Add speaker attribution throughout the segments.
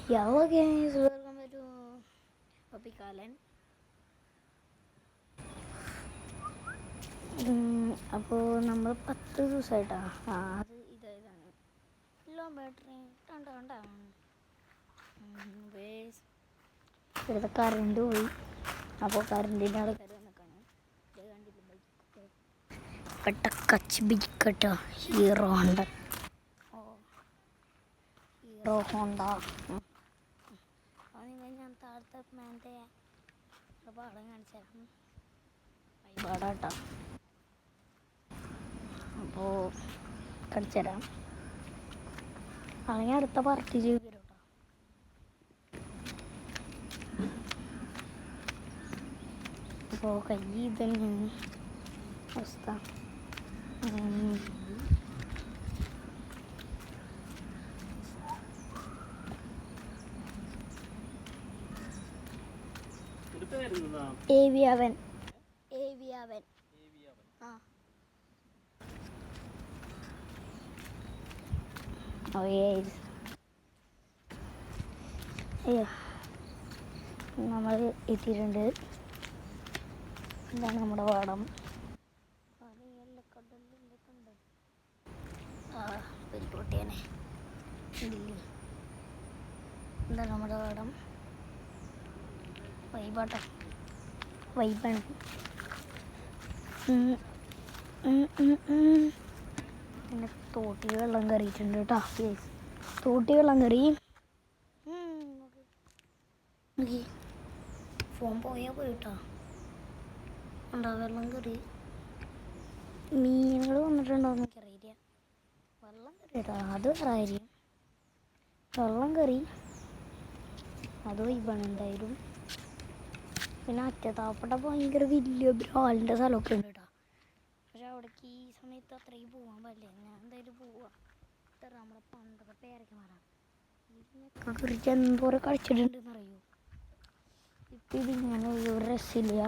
Speaker 1: Hello guys, welcome back to Topic Island. അപ്പോൾ നമ്മൾ 10 ദിവസമായിട്ടാണ് അത് ഇതാണ് ലോ ബാറ്ററി ഇവിടുത്തെ കറണ്ട് പോയി. അപ്പോൾ കറണ്ടിൻ്റെ ആൾക്കാർ വന്നേക്കാണ്. ഇത് കണ്ടില്ല ബൈക്ക് പെട്ടക്കച്ച് ബൈക്കട്ടോ ഹീറോ ഹോണ്ട. ഹീറോ ഹോണ്ട ഞാൻ താഴത്തെ മാൻ്റെ പാടം കാണിച്ചായിരുന്നു പാടാട്ടോ. അപ്പോൾ കളിച്ചുതരാം, അല്ലെങ്കിൽ അടുത്ത പാർട്ടി ചെയ്ത് തരും കേട്ടോ. അപ്പോൾ കൈ ഇതന്നെയാണ് അവസ്ഥ. ഏവിയാവൻ ആ അയ്യോ നമ്മൾ എത്തിയിട്ടുണ്ട്. ഇതാണ് നമ്മുടെ പാടം. പരിക്കോട്ടേനെ ഇതാണ് നമ്മുടെ പാടം. വൈബാട്ടോ, വൈബാണ്. പിന്നെ തോട്ടിൽ വെള്ളം കയറിയിട്ടുണ്ട് കേട്ടോ. തോട്ടി വെള്ളം കയറി. ഫോൺ പോയാൽ പോയിട്ടോ. ഉണ്ടോ വെള്ളം കയറി. മീനുകൾ വന്നിട്ടുണ്ടോയെന്ന് എനിക്കറിയില്ല. വെള്ളം കയറി കേട്ടോ, അത് വേറായിരിക്കും. വെള്ളം കയറി അത് വൈബാണ് എന്തായാലും. പിന്നെ അറ്റത്താപ്പട്ട ഭയങ്കര വലിയ ബ്രാലിൻ്റെ സ്ഥലമൊക്കെ ഉണ്ട് കേട്ടോ. പക്ഷെ അവിടേക്ക് ഈ സമയത്ത് അത്രയും പോകാൻ പറ്റില്ല. ഞാൻ എന്തായാലും പോവാം. നമ്മുടെ പണ്ടൊക്കെ പേരയ്ക്ക് മാറാം. ഇതിനൊക്കെ കുറിച്ച് എന്തോരം കളിച്ചിട്ടുണ്ടെന്ന് അറിയൂ. ഇപ്പം ഇതിങ്ങനെ ഒരു രസമില്ല.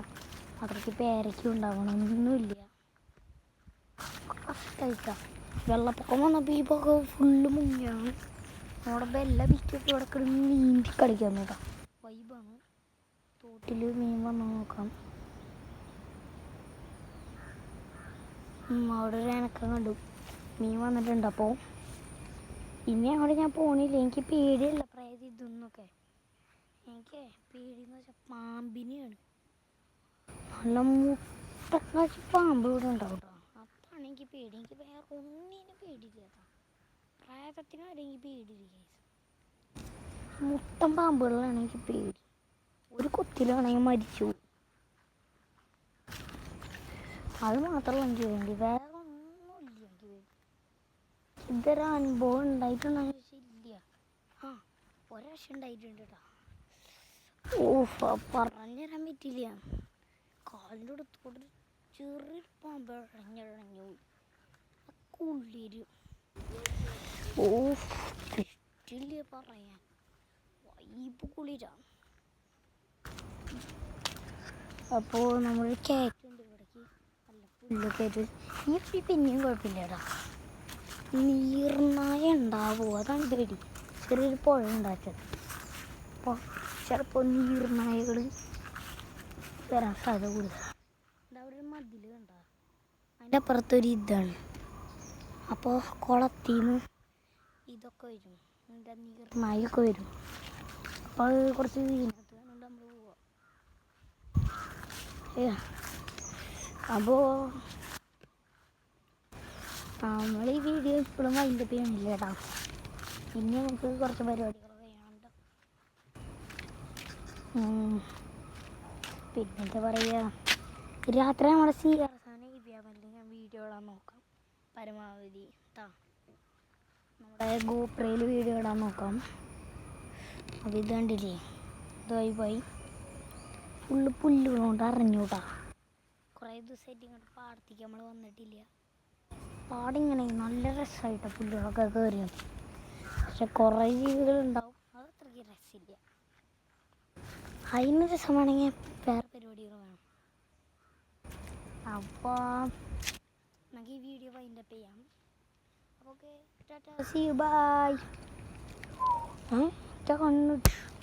Speaker 1: അത്രയ്ക്ക് പേരയ്ക്ക് ഉണ്ടാവണമൊന്നുമില്ല. കഴിക്കാം. വെള്ളപ്പൊക്കം വന്നപ്പോൾ ഈ പൊക്കം ഫുള്ള് മുങ്ങിയാണ്. നമ്മുടെ ബെല്ല ബിക്കൊക്കെ ഇവിടെ കിടന്ന് നീന്തി കളിക്കാൻ കേട്ടോ. വൈബാണ്. തോട്ടിൽ മീൻ വന്ന് നോക്കാം. അവിടെ ഒരു അനക്കം കണ്ടു, മീൻ വന്നിട്ടുണ്ട്. അപ്പോൾ ഇനി അവിടെ ഞാൻ പോണില്ല. എനിക്ക് പേടിയല്ല പ്രായത് ഇതൊന്നൊക്കെ. എനിക്ക് പേടിയെന്ന് വെച്ചാൽ പാമ്പിനെയാണ്. നല്ല മുട്ടക്കാച്ച് പാമ്പ് ഇവിടെ ഉണ്ടാവും കേട്ടോ. അപ്പോഴാണ് എനിക്ക് പേടി. എനിക്ക് വേറെ ഒന്നിനും പേടിയില്ല കേട്ടോ. പ്രായത്തിന് വരെ എനിക്ക് പേടിയില്ല. മുട്ടൻ പാമ്പുകളാണ് എനിക്ക് പേടി. ഒരു കൊത്തിലാണെങ്കിൽ മരിച്ചു. അത് മാത്രമല്ല എനിക്ക് വേണ്ടി, വേറെ ഒന്നുമില്ല എനിക്ക് വേണ്ടി. ഇതൊരു അനുഭവം ഉണ്ടായിട്ടുണ്ടെന്ന് വെച്ചാൽ ഇല്ല. ഒരാവശ്യം ഉണ്ടായിട്ടുണ്ട് കേട്ടോ. പറഞ്ഞുതരാൻ പറ്റില്ല. കാലിൻ്റെ അടുത്തോട് ചെറിയൊരു പാമ്പ് ഇഴഞ്ഞു കുളിര്. തെറ്റില്ല പറയാൻ, വൈബ് കുളിരാണ്. അപ്പോൾ നമ്മൾ കയറ്റുണ്ട് ഇവിടേക്ക്. നല്ല പുല്ലൊക്കെ ആയിട്ട് ഈ പിന്നെയും കുഴപ്പമില്ലടാ. നീർനായ ഉണ്ടാവുമോ അതാണ് പേടി. ചെറിയൊരു പുഴ ഉണ്ടാക്കിയത്. അപ്പോൾ ചിലപ്പോൾ നീർനായകൾ വരാൻ സാധ്യത കൂടുതലാണ്. അവിടെ ഒരു മതിൽ കണ്ട, അതിൻ്റെ അപ്പുറത്തൊരു ഇതാണ്. അപ്പോൾ കുളത്തിൽ നിന്ന് ഇതൊക്കെ വരും, എന്താ നീർനായൊക്കെ വരും. അപ്പോൾ അത് കുറച്ച് വീണത്ത് അതുകൊണ്ട് നമ്മൾ പോവാം. അപ്പോൾ നമ്മൾ ഈ വീഡിയോ ഇപ്പോഴും വൈൻഡപ്പ് ചെയ്യണില്ല കേട്ടോ. ഇനി നമുക്ക് കുറച്ച് പരിപാടികളൊക്കെ ചെയ്യാനുണ്ട്. പിന്നെന്താ പറയുക, രാത്രി നമ്മുടെ അവസാനം ഇവയാമല്ലേ ഞാൻ വീഡിയോ ഇടാൻ നോക്കാം പരമാവധി കേട്ടോ. നമ്മുടെ ഗോപ്രയിൽ വീഡിയോ ഇടാൻ നോക്കാം. അപ്പോൾ ഇത് കണ്ടില്ലേ, ഇതായി പോയി ഫുള്ള് പുല്ലുകളുകൊണ്ട് അറിഞ്ഞൂട്ടാ. കുറേ ദിവസമായിട്ട് ഇങ്ങോട്ട് പാടത്തേക്ക് നമ്മൾ വന്നിട്ടില്ല. പാടിങ്ങനെ നല്ല രസമായിട്ട് പുല്ലുകളൊക്കെ കയറിയാണ്. പക്ഷെ കുറേ ജീവികളുണ്ടാവും, അത് അത്രയ്ക്ക് രസമില്ല. അതിന് രസമാണെങ്കിൽ വേറെ പരിപാടികൾ വേണം. അപ്പോൾ നമുക്ക് ഈ വീഡിയോ വൈൻഡപ്പ് ചെയ്യാം. അപ്പോൾ okay, tata, see you, bye. ഒറ്റ കണ്ണു